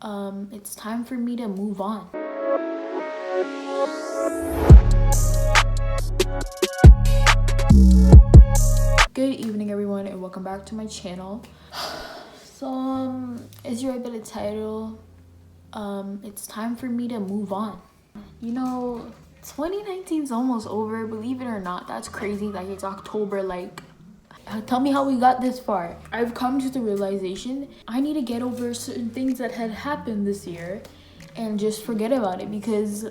it's time for me to move on. Good evening, everyone, and welcome back to my channel. So, as you read by the title, it's time for me to move on. You know, 2019 is almost over, believe it or not. That's crazy. Like, it's October. Like, tell me how we got this far. I've come to the realization I need to get over certain things that had happened this year and just forget about it, because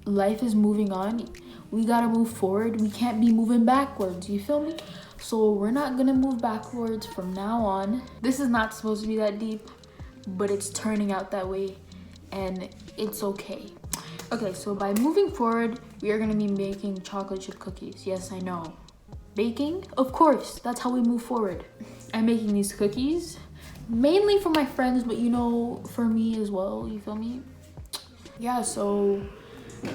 life is moving on. We gotta move forward. We can't be moving backwards, you feel me? So we're not gonna move backwards from now on. This is not supposed to be that deep, but it's turning out that way, and it's okay. Okay, so by moving forward, we are gonna be making chocolate chip cookies. Yes, I know. Baking? Of course, that's how we move forward. I'm making these cookies, mainly for my friends, but you know, for me as well, you feel me? Yeah, so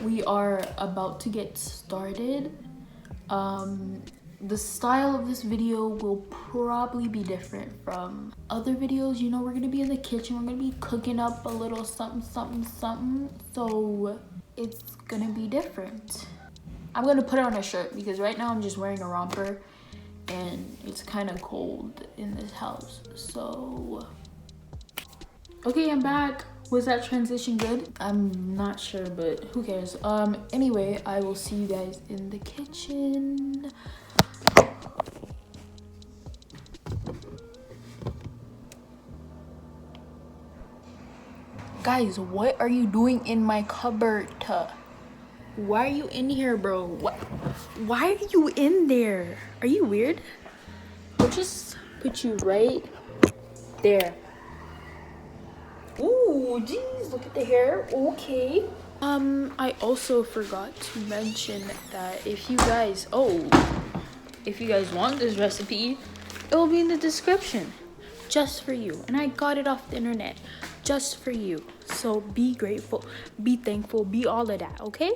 we are about to get started. The style of this video will probably be different from other videos. You know, we're gonna be in the kitchen, we're gonna be cooking up a little something, so it's gonna be different. I'm gonna put on a shirt because right now I'm just wearing a romper and it's kind of cold in this house. So, okay, I'm back. Was that transition good? I'm not sure, but who cares? Anyway, I will see you guys in the kitchen. Guys, what are you doing in my cupboard? Why are you in here, bro? What? Why are you in there? Are you weird? I'll just put you right there. Ooh, jeez, look at the hair. Okay. I also forgot to mention that if you guys want this recipe, it will be in the description just for you. And I got it off the internet just for you. So be grateful, be thankful, be all of that, okay?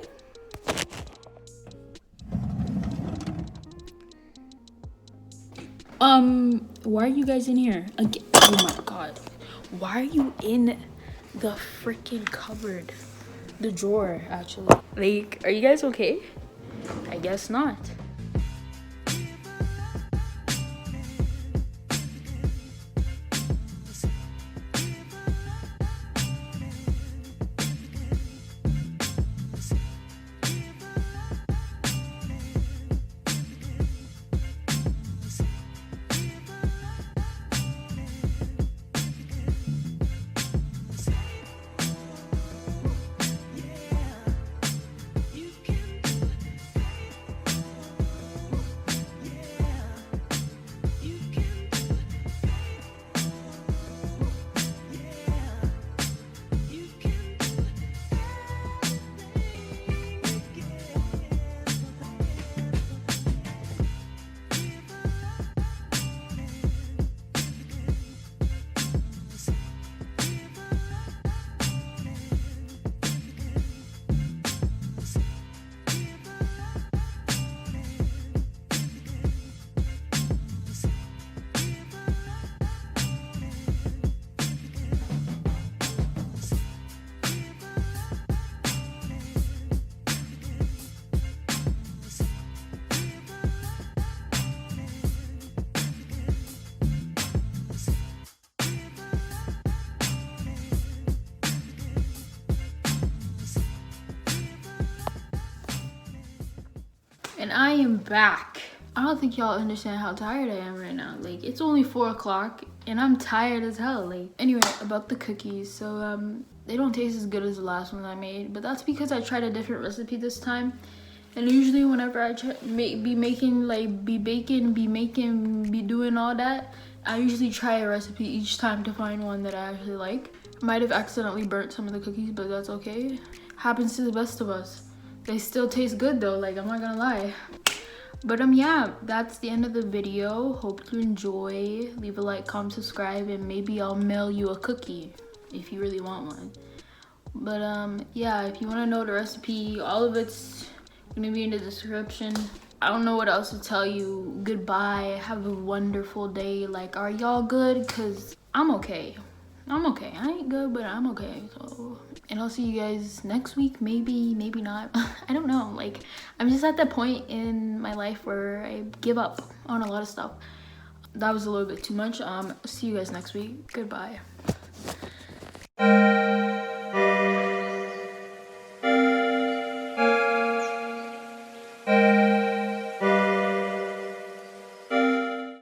Why are you guys in here? Again? Oh my god. Why are you in the freaking cupboard? The drawer, actually. Like, are you guys okay? I guess not. And I am back. I don't think y'all understand how tired I am right now. Like, it's only 4 o'clock and I'm tired as hell. Like, anyway, about the cookies. So, they don't taste as good as the last one I made, but that's because I tried a different recipe this time. And usually whenever I be doing all that, I usually try a recipe each time to find one that I actually like. Might have accidentally burnt some of the cookies, but that's okay. Happens to the best of us. They still taste good though, like, I'm not gonna lie. But yeah, that's the end of the video. Hope you enjoy. Leave a like, comment, subscribe, and maybe I'll mail you a cookie if you really want one. But yeah, if you want to know the recipe, all of it's gonna be in the description. I don't know what else to tell you. Goodbye, have a wonderful day. Like, are y'all good? Cause I'm okay. I'm okay. I ain't good, but I'm okay. So, and I'll see you guys next week. Maybe, maybe not. I don't know. Like, I'm just at the point in my life where I give up on a lot of stuff. That was a little bit too much. See you guys next week. Goodbye.